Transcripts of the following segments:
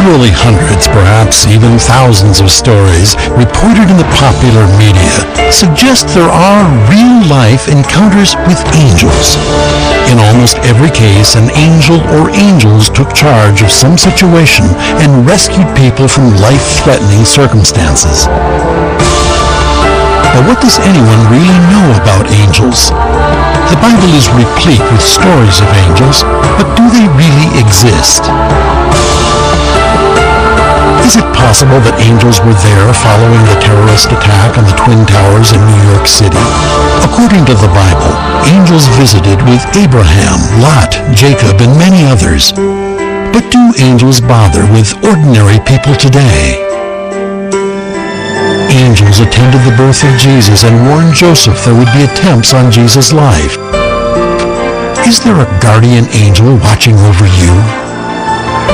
Literally hundreds, perhaps even thousands of stories reported in the popular media suggest there are real-life encounters with angels. In almost every case, an angel or angels took charge of some situation and rescued people from life-threatening circumstances. But what does anyone really know about angels? The Bible is replete with stories of angels, but do they really exist? Is it possible that angels were there following the terrorist attack on the Twin Towers in New York City? According to the Bible, angels visited with Abraham, Lot, Jacob, and many others. But do angels bother with ordinary people today? Angels attended the birth of Jesus and warned Joseph there would be attempts on Jesus' life. Is there a guardian angel watching over you?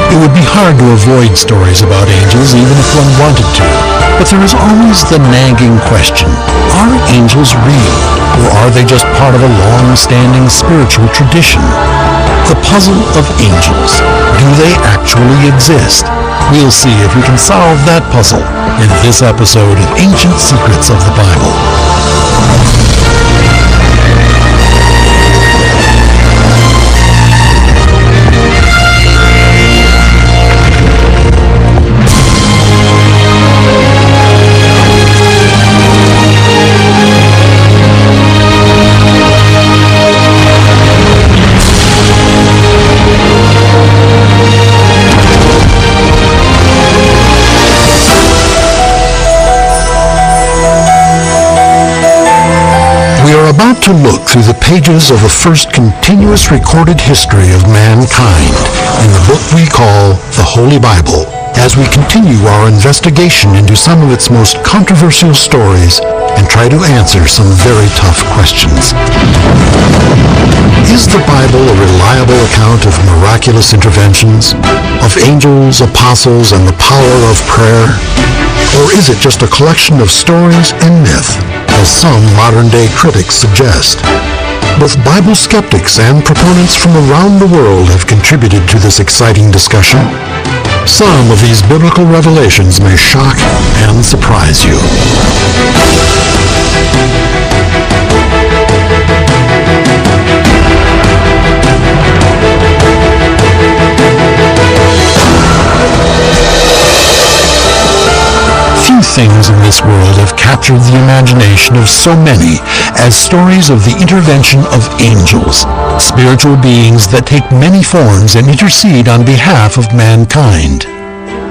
It would be hard to avoid stories about angels even if one wanted to, but there is always the nagging question, are angels real, or are they just part of a long-standing spiritual tradition? The puzzle of angels. Do they actually exist? We'll see if we can solve that puzzle in this episode of Ancient Secrets of the Bible. About to look through the pages of the first continuous recorded history of mankind in the book we call the Holy Bible, as we continue our investigation into some of its most controversial stories and try to answer some very tough questions. Is the Bible a reliable account of miraculous interventions, of angels, apostles, and the power of prayer? Or is it just a collection of stories and myth, as some modern-day critics suggest? Both Bible skeptics and proponents from around the world have contributed to this exciting discussion. Some of these biblical revelations may shock and surprise you. Few things in this world have captured the imagination of so many as stories of the intervention of angels, spiritual beings that take many forms and intercede on behalf of mankind.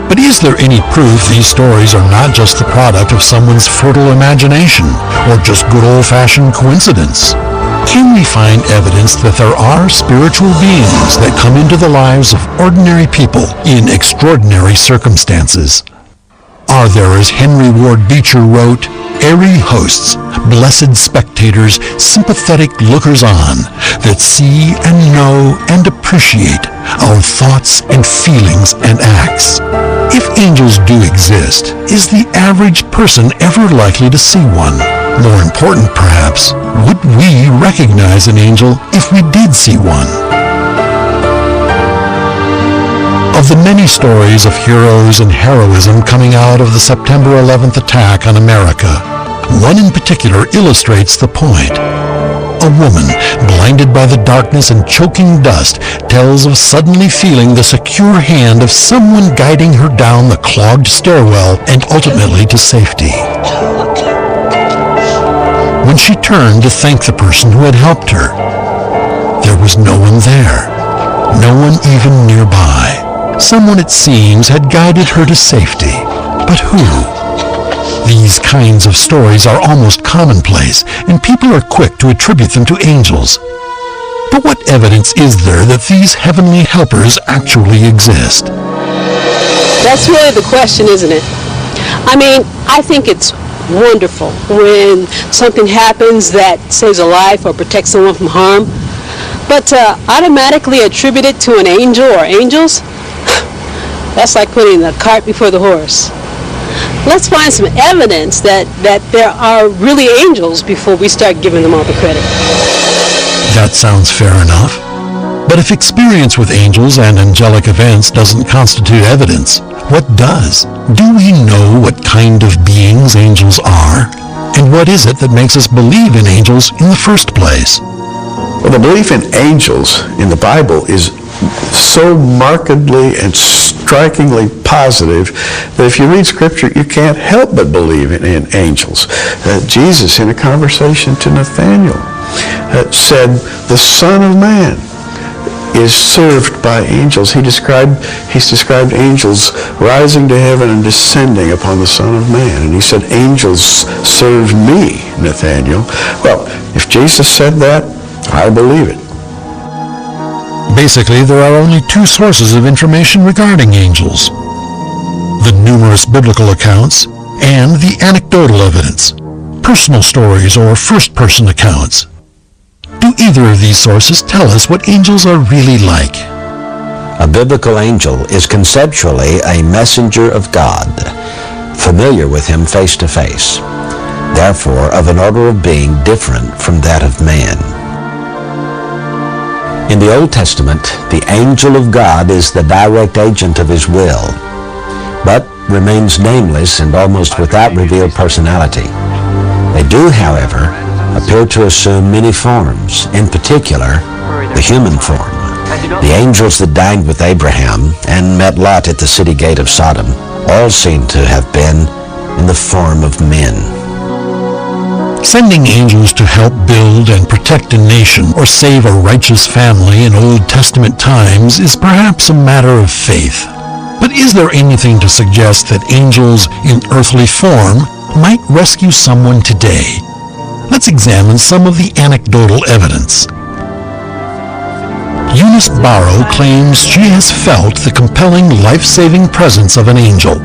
But is there any proof these stories are not just the product of someone's fertile imagination, or just good old-fashioned coincidence? Can we find evidence that there are spiritual beings that come into the lives of ordinary people in extraordinary circumstances? Are there, as Henry Ward Beecher wrote, airy hosts, blessed spectators, sympathetic lookers-on, that see and know and appreciate our thoughts and feelings and acts? If angels do exist, is the average person ever likely to see one? More important, perhaps, would we recognize an angel if we did see one? Of the many stories of heroes and heroism coming out of the September 11th attack on America, one in particular illustrates the point. A woman, blinded by the darkness and choking dust, tells of suddenly feeling the secure hand of someone guiding her down the clogged stairwell and ultimately to safety. When she turned to thank the person who had helped her, there was no one there, no one even nearby. Someone, it seems, had guided her to safety. But who? These kinds of stories are almost commonplace, and people are quick to attribute them to angels. But what evidence is there that these heavenly helpers actually exist? That's really the question, isn't it? I mean, I think it's wonderful when something happens that saves a life or protects someone from harm. But to automatically attribute it to an angel or angels, that's like putting the cart before the horse. Let's find some evidence that there are really angels before we start giving them all the credit. That sounds fair enough. But if experience with angels and angelic events doesn't constitute evidence, what does? Do we know what kind of beings angels are? And what is it that makes us believe in angels in the first place? Well, the belief in angels in the Bible is so markedly and strikingly positive that if you read Scripture, you can't help but believe in angels. Jesus, in a conversation to Nathanael, said, "The Son of Man is served by angels." He's described angels rising to heaven and descending upon the Son of Man. And he said, "Angels serve me, Nathanael." Well, if Jesus said that, I believe it. Basically, there are only two sources of information regarding angels: the numerous biblical accounts and the anecdotal evidence, personal stories or first-person accounts. Do either of these sources tell us what angels are really like? A biblical angel is conceptually a messenger of God, familiar with him face to face, therefore of an order of being different from that of man. In the Old Testament, the angel of God is the direct agent of his will, but remains nameless and almost without revealed personality. They do, however, appear to assume many forms, in particular, the human form. The angels that dined with Abraham and met Lot at the city gate of Sodom all seem to have been in the form of men. Sending angels to help build and protect a nation or save a righteous family in Old Testament times is perhaps a matter of faith. But is there anything to suggest that angels in earthly form might rescue someone today? Let's examine some of the anecdotal evidence. Eunice Barrow claims she has felt the compelling life-saving presence of an angel,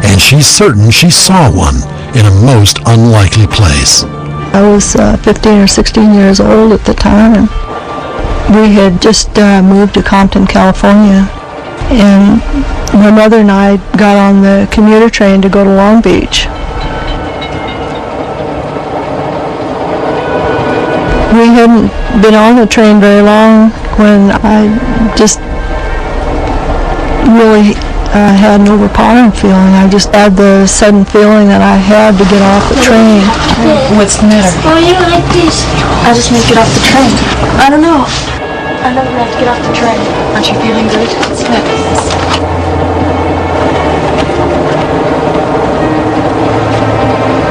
and she's certain she saw one in a most unlikely place. I was 15 or 16 years old at the time, and we had just moved to Compton, California, and my mother and I got on the commuter train to go to Long Beach. We hadn't been on the train very long when I just really had an overpowering feeling. I just had the sudden feeling that I had to get off the train. What's the matter? Oh, you like this? I just need to get off the train. I don't know. I never have to get off the train. Aren't you feeling good? Sit.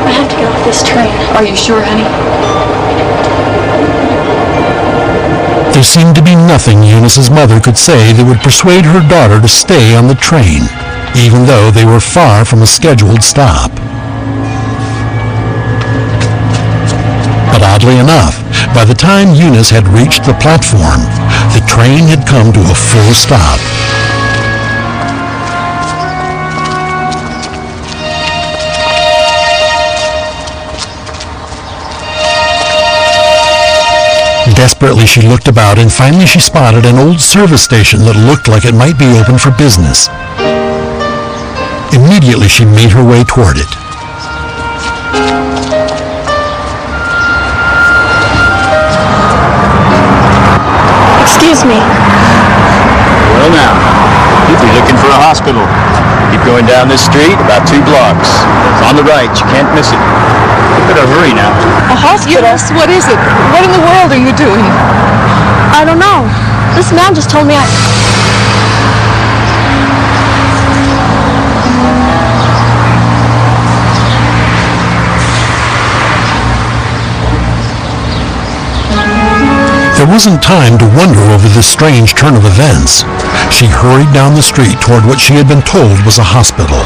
I have to get off this train. Are you sure, honey? There seemed to be nothing Eunice's mother could say that would persuade her daughter to stay on the train, even though they were far from a scheduled stop. But oddly enough, by the time Eunice had reached the platform, the train had come to a full stop. Desperately, she looked about, and finally she spotted an old service station that looked like it might be open for business. Immediately, she made her way toward it. Excuse me. Well now, you'd be looking for a hospital. Keep going down this street about 2 blocks. It's on the right, you can't miss it. You better hurry now. A hospital? Yes, what is it? What in the world are you doing? I don't know. This man just told me There wasn't time to wonder over this strange turn of events. She hurried down the street toward what she had been told was a hospital.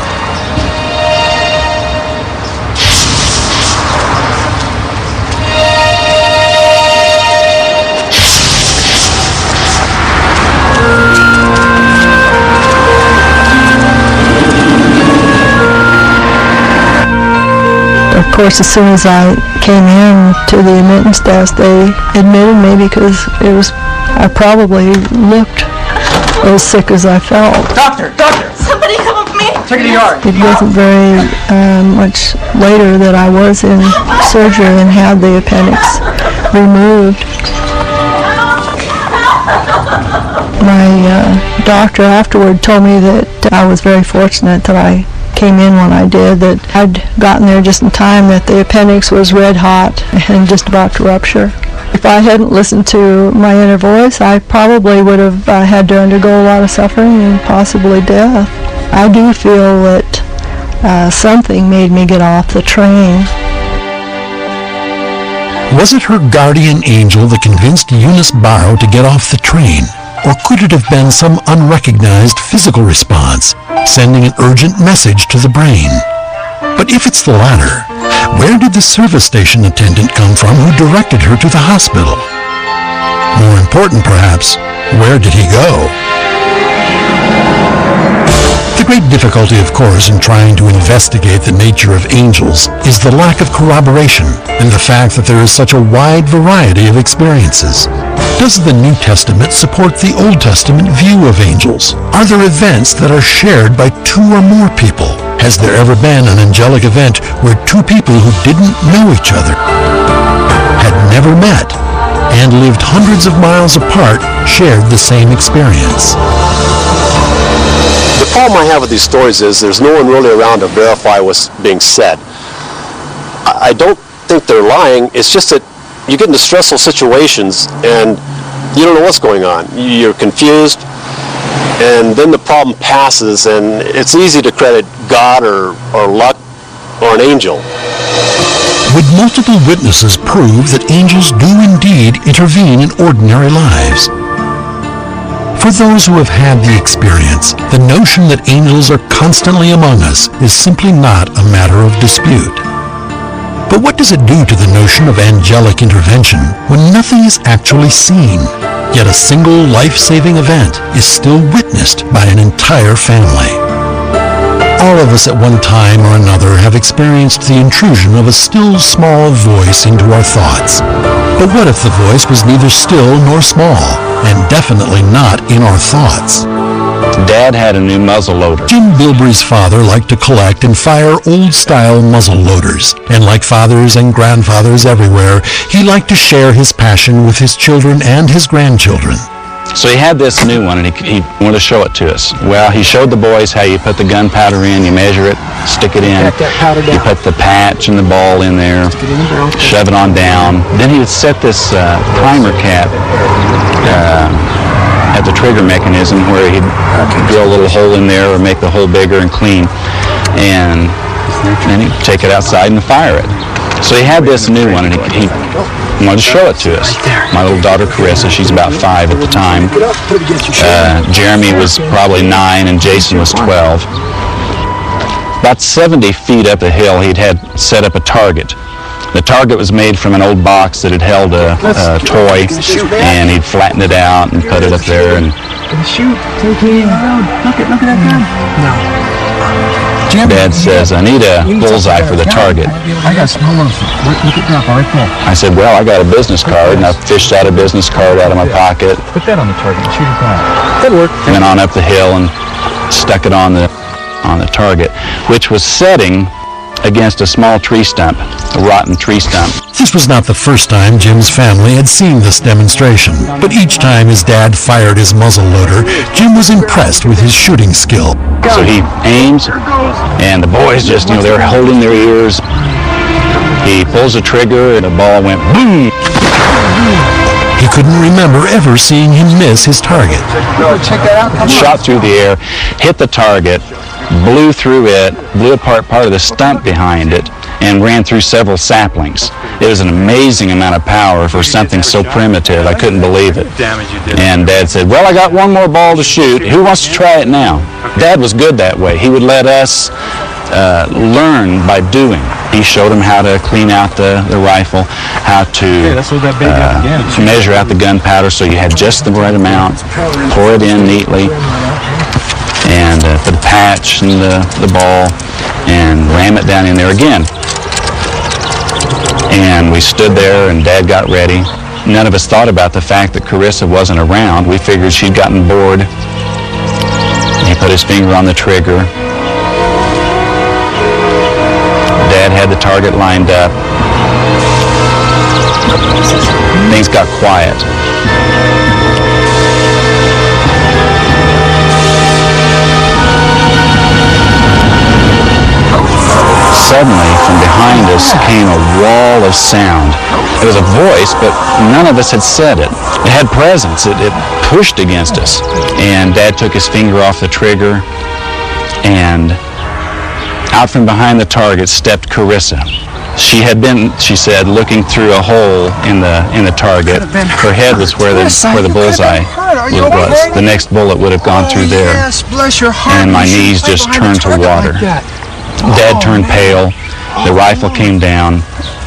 Of course, as soon as I came in to the admittance desk, they admitted me because I probably looked as sick as I felt. Doctor! somebody come with me. Take it to the yard. It wasn't very much later that I was in surgery and had the appendix removed. My doctor afterward told me that I was very fortunate that I came in when I did, that I'd gotten there just in time, that the appendix was red hot and just about to rupture. If I hadn't listened to my inner voice, I probably would have had to undergo a lot of suffering and possibly death. I do feel that something made me get off the train. Was it her guardian angel that convinced Eunice Barrow to get off the train? Or could it have been some unrecognized physical response, sending an urgent message to the brain? But if it's the latter, where did the service station attendant come from who directed her to the hospital? More important, perhaps, where did he go? The great difficulty, of course, in trying to investigate the nature of angels is the lack of corroboration and the fact that there is such a wide variety of experiences. Does the New Testament support the Old Testament view of angels? Are there events that are shared by two or more people? Has there ever been an angelic event where two people who didn't know each other, had never met, and lived hundreds of miles apart shared the same experience? The problem I have with these stories is there's no one really around to verify what's being said. I don't think they're lying. It's just that you get into stressful situations and you don't know what's going on. You're confused, and then the problem passes, and it's easy to credit God or luck or an angel. Would multiple witnesses prove that angels do indeed intervene in ordinary lives? For those who have had the experience, the notion that angels are constantly among us is simply not a matter of dispute. But what does it do to the notion of angelic intervention when nothing is actually seen, yet a single life-saving event is still witnessed by an entire family? All of us at one time or another have experienced the intrusion of a still small voice into our thoughts. But what if the voice was neither still nor small, and definitely not in our thoughts? Dad had a new muzzle loader. Jim Bilbrey's father liked to collect and fire old-style muzzle loaders, and like fathers and grandfathers everywhere, he liked to share his passion with his children and his grandchildren. So he had this new one, and he wanted to show it to us. Well, he showed the boys how you put the gunpowder in, you measure it, stick it in, you put the patch and the ball in there, shove it on down. Then he would set this primer cap at the trigger mechanism where he'd drill a little hole in there or make the hole bigger and clean, and then he'd take it outside and fire it. So he had this new one, and he wanted to show it to us. My little daughter Carissa, she's about 5 at the time. Jeremy was probably 9 and Jason was 12. About 70 feet up the hill, he'd had set up a target. The target was made from an old box that had held a toy, and he'd flattened it out and put it up there. And Dad says, I need a bullseye for the target. I got some. Look at that right there. I said, well, I got a business card, and I fished out a business card out of my pocket. Put that on the target and shoot it down. That'll work. Went on up the hill and stuck it on the target, which was setting against a small tree stump, a rotten tree stump. This was not the first time Jim's family had seen this demonstration, but each time his dad fired his muzzle loader, Jim was impressed with his shooting skill. So he aims, and the boys just, they're holding their ears. He pulls the trigger, and the ball went boom. He couldn't remember ever seeing him miss his target. Shot through the air, hit the target, blew through it, blew apart part of the stump behind it, and ran through several saplings. It was an amazing amount of power for something so primitive. I couldn't believe it. And Dad said, well, I got one more ball to shoot. Who wants to try it now? Dad was good that way. He would let us learn by doing. He showed him how to clean out the rifle, how to measure out the gunpowder so you had just the right amount, pour it in neatly, and put a patch in the ball and ram it down in there again. And we stood there, and Dad got ready. None of us thought about the fact that Carissa wasn't around. We figured she'd gotten bored. He put his finger on the trigger. Dad had the target lined up. Things got quiet. suddenly from behind us came a wall of sound. It was a voice, but none of us had said it. It had presence. It pushed against us. And Dad took his finger off the trigger, and out from behind the target stepped Carissa. She had been, she said, looking through a hole in the target. Her head was where the bullseye was. The next bullet would have gone through there. Yes, bless your heart. And my knees just turned to water. Dad turned pale. The rifle came down.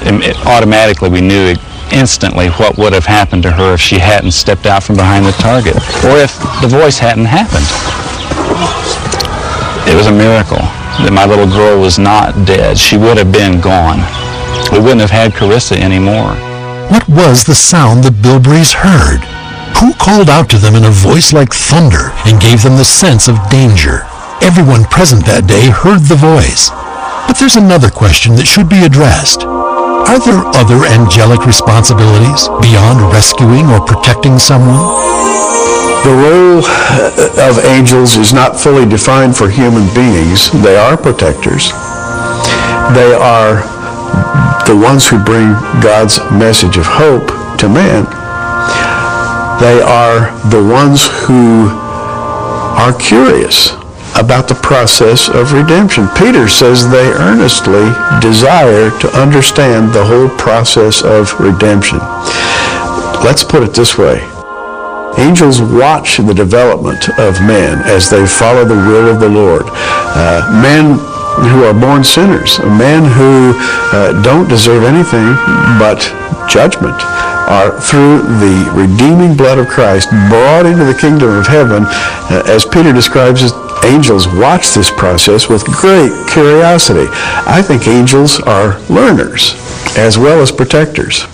And automatically we knew instantly what would have happened to her if she hadn't stepped out from behind the target, or if the voice hadn't happened. It was a miracle that my little girl was not dead. She would have been gone. We wouldn't have had Carissa anymore. What was the sound the Bilberys heard? Who called out to them in a voice like thunder and gave them the sense of danger? Everyone present that day heard the voice. But there's another question that should be addressed. Are there other angelic responsibilities beyond rescuing or protecting someone? The role of angels is not fully defined for human beings. They are protectors. They are the ones who bring God's message of hope to man. They are the ones who are curious about the process of redemption. Peter says they earnestly desire to understand the whole process of redemption. Let's put it this way. Angels watch the development of men as they follow the will of the Lord. Men who are born sinners, men who don't deserve anything but judgment, are through the redeeming blood of Christ brought into the kingdom of heaven. As Peter describes it, angels watch this process with great curiosity. I think angels are learners as well as protectors.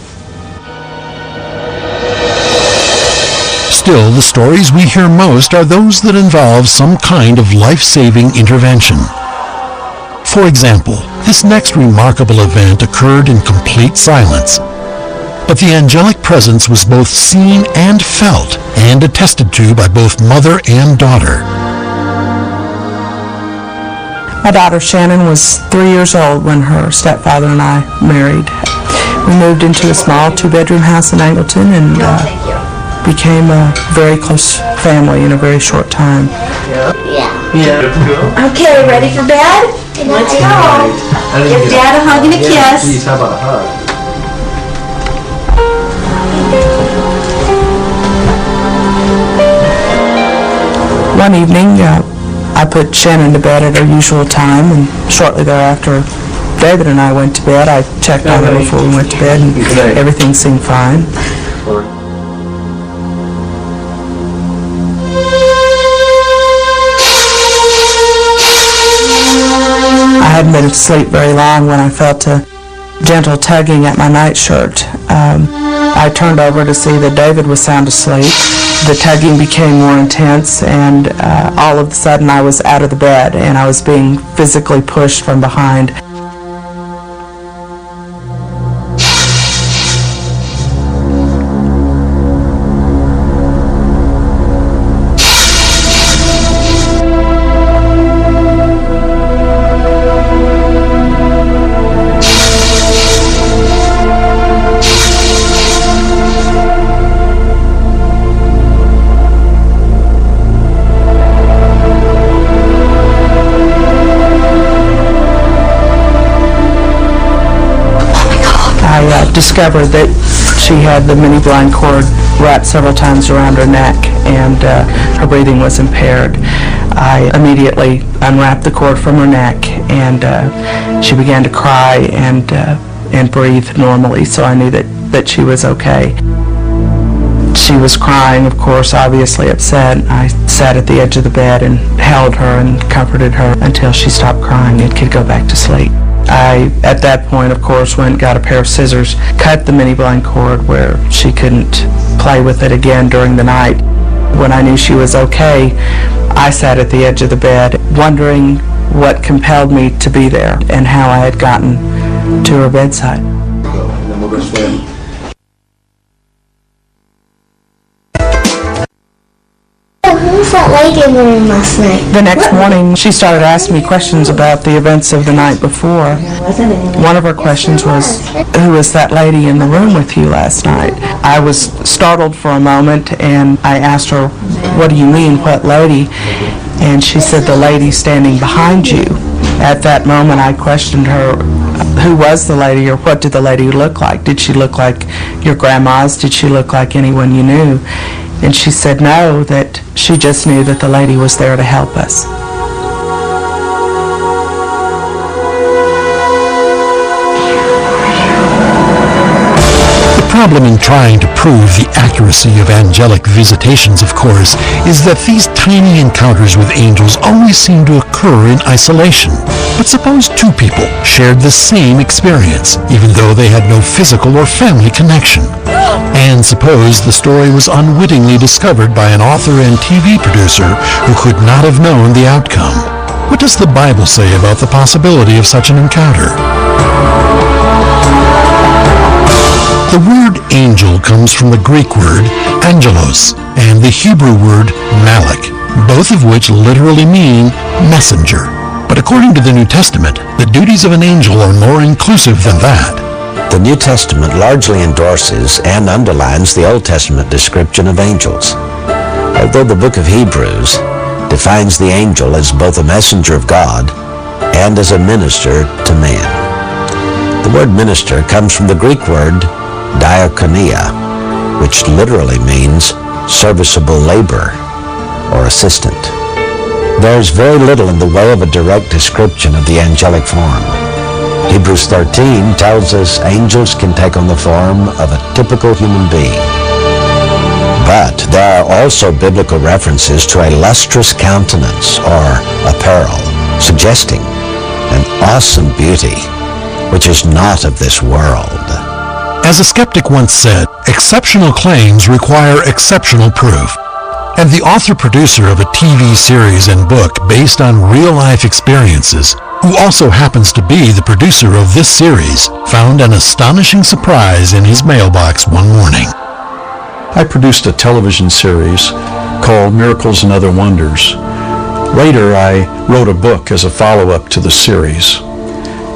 Still, the stories we hear most are those that involve some kind of life-saving intervention. For example, this next remarkable event occurred in complete silence. But the angelic presence was both seen and felt, and attested to by both mother and daughter. My daughter Shannon was 3 years old when her stepfather and I married. We moved into a small two-bedroom house in Angleton and became a very close family in a very short time. Okay, ready for bed? Let's go. Give Dad a hug and a kiss. How about a hug? One evening, I put Shannon to bed at her usual time, and shortly thereafter, David and I went to bed. I checked on her before we went to bed, and everything seemed fine. I hadn't been asleep very long when I felt a gentle tugging at my nightshirt. I turned over to see that David was sound asleep. The tugging became more intense, and all of a sudden I was out of the bed and I was being physically pushed from behind. Discovered that she had the mini blind cord wrapped several times around her neck, and her breathing was impaired. I immediately unwrapped the cord from her neck, and she began to cry and breathe normally, so I knew that she was okay. She was crying, of course, obviously upset. I sat at the edge of the bed and held her and comforted her until she stopped crying and could go back to sleep. I, at that point, of course, went and got a pair of scissors, cut the mini blind cord where she couldn't play with it again during the night. When I knew she was okay, I sat at the edge of the bed, wondering what compelled me to be there and how I had gotten to her bedside. And then we'll go swim. was that lady in the room last night? The next morning, she started asking me questions about the events of the night before. One of her questions was, who was that lady in the room with you last night? I was startled for a moment, and I asked her, what do you mean, what lady? And she said, the lady standing behind you. At that moment, I questioned her, who was the lady, or what did the lady look like? Did she look like your grandma's? Did she look like anyone you knew? And she said no, that she just knew that the lady was there to help us. The problem in trying to prove the accuracy of angelic visitations, of course, is that these tiny encounters with angels always seem to occur in isolation. But suppose two people shared the same experience, even though they had no physical or family connection. And suppose the story was unwittingly discovered by an author and TV producer who could not have known the outcome. What does the Bible say about the possibility of such an encounter? The word angel comes from the Greek word angelos and the Hebrew word malak, both of which literally mean messenger. But according to the New Testament, the duties of an angel are more inclusive than that. The New Testament largely endorses and underlines the Old Testament description of angels, although the book of Hebrews defines the angel as both a messenger of God and as a minister to man. The word minister comes from the Greek word diakonia, which literally means serviceable labor or assistant. There is very little in the way of a direct description of the angelic form. Hebrews 13 tells us angels can take on the form of a typical human being. But there are also biblical references to a lustrous countenance or apparel, suggesting an awesome beauty which is not of this world. As a skeptic once said, exceptional claims require exceptional proof. And the author-producer of a TV series and book based on real-life experiences, who also happens to be the producer of this series, found an astonishing surprise in his mailbox one morning. I produced a television series called Miracles and Other Wonders. Later, I wrote a book as a follow-up to the series.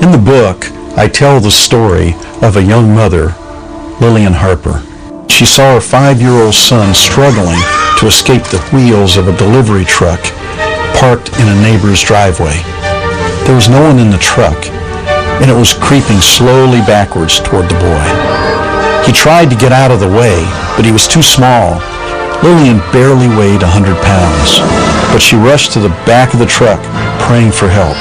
In the book, I tell the story of a young mother, Lillian Harper. She saw her 5-year-old son struggling to escape the wheels of a delivery truck parked in a neighbor's driveway. There was no one in the truck, and it was creeping slowly backwards toward the boy. He tried to get out of the way, but he was too small. Lillian barely weighed 100 pounds, but she rushed to the back of the truck, praying for help.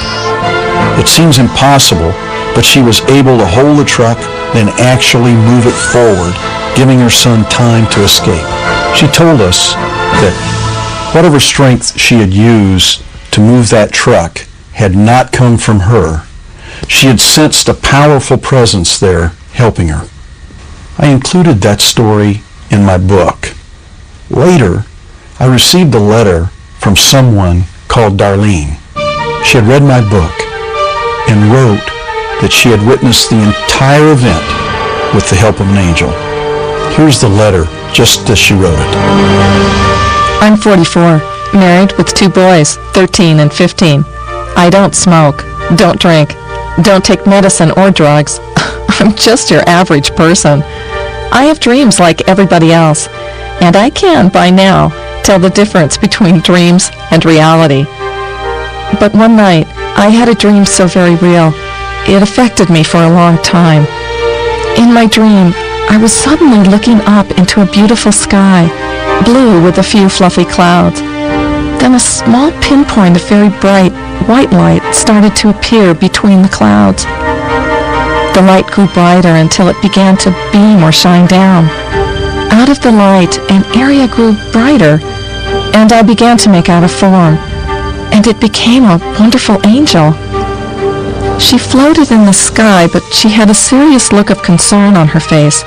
It seems impossible, but she was able to hold the truck, then actually move it forward, giving her son time to escape. She told us that whatever strength she had used to move that truck had not come from her. She had sensed a powerful presence there helping her. I included that story in my book. Later, I received a letter from someone called Darlene. She had read my book and wrote that she had witnessed the entire event with the help of an angel. Here's the letter, just as she wrote it. I'm 44, married with 2 boys, 13 and 15. I don't smoke, don't drink, don't take medicine or drugs. I'm just your average person. I have dreams like everybody else, and I can, by now, tell the difference between dreams and reality. But one night, I had a dream so very real, it affected me for a long time. In my dream, I was suddenly looking up into a beautiful sky, blue with a few fluffy clouds. Then a small pinpoint of very bright white light started to appear between the clouds. The light grew brighter until it began to beam or shine down. Out of the light, an area grew brighter, and I began to make out a form, and it became a wonderful angel. She floated in the sky, but she had a serious look of concern on her face,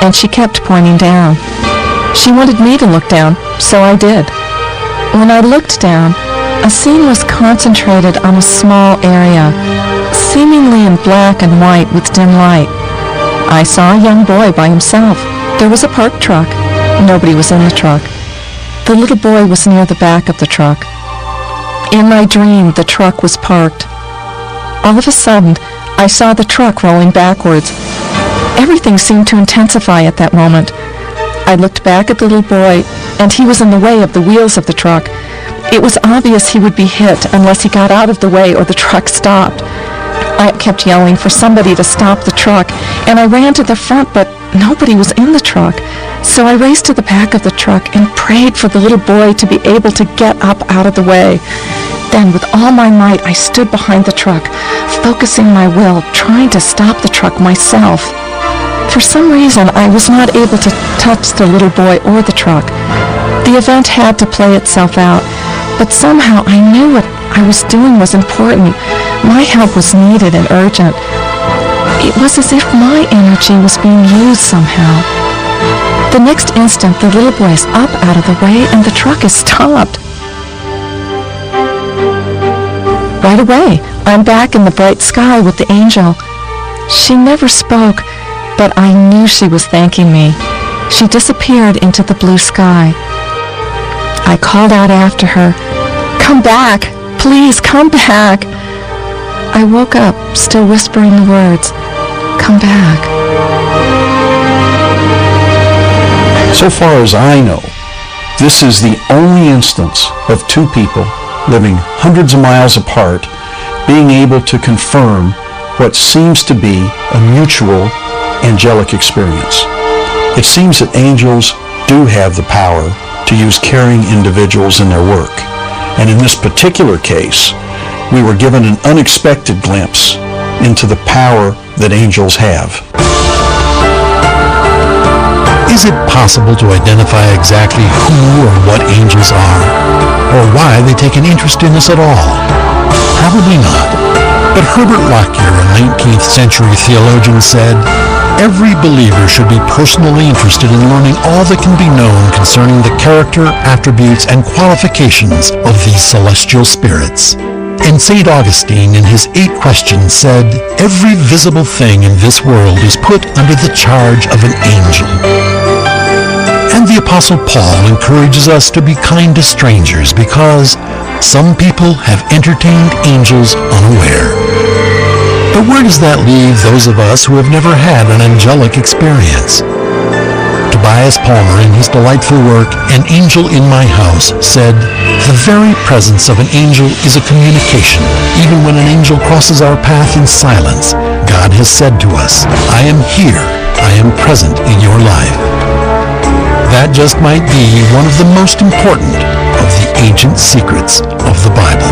and she kept pointing down. She wanted me to look down, so I did. When I looked down, a scene was concentrated on a small area, seemingly in black and white with dim light. I saw a young boy by himself. There was a parked truck. Nobody was in the truck. The little boy was near the back of the truck. In my dream, the truck was parked. All of a sudden, I saw the truck rolling backwards. Everything seemed to intensify at that moment. I looked back at the little boy, and he was in the way of the wheels of the truck. It was obvious he would be hit unless he got out of the way or the truck stopped. I kept yelling for somebody to stop the truck, and I ran to the front, but nobody was in the truck. So I raced to the back of the truck and prayed for the little boy to be able to get up out of the way. Then, with all my might, I stood behind the truck, focusing my will, trying to stop the truck myself. For some reason, I was not able to touch the little boy or the truck. The event had to play itself out, but somehow I knew what I was doing was important. My help was needed and urgent. It was as if my energy was being used somehow. The next instant, the little boy is up out of the way and the truck is stopped. Right away, I'm back in the bright sky with the angel. She never spoke, but I knew she was thanking me. She disappeared into the blue sky. I called out after her, "Come back! Please, come back!" I woke up, still whispering the words, "Come back." So far as I know, this is the only instance of two people living hundreds of miles apart being able to confirm what seems to be a mutual angelic experience. It seems that angels do have the power to use caring individuals in their work. And in this particular case, we were given an unexpected glimpse into the power that angels have. Is it possible to identify exactly who or what angels are, or why they take an interest in us at all? Probably not. But Herbert Lockyer, a 19th century theologian, said, "Every believer should be personally interested in learning all that can be known concerning the character, attributes, and qualifications of these celestial spirits." And St. Augustine, in his 8 questions, said, "Every visible thing in this world is put under the charge of an angel." And the Apostle Paul encourages us to be kind to strangers because some people have entertained angels unaware. But where does that leave those of us who have never had an angelic experience? Tobias Palmer, in his delightful work, An Angel in My House, said, "The very presence of an angel is a communication. Even when an angel crosses our path in silence, God has said to us, 'I am here, I am present in your life.'" That just might be one of the most important of the ancient secrets of the Bible.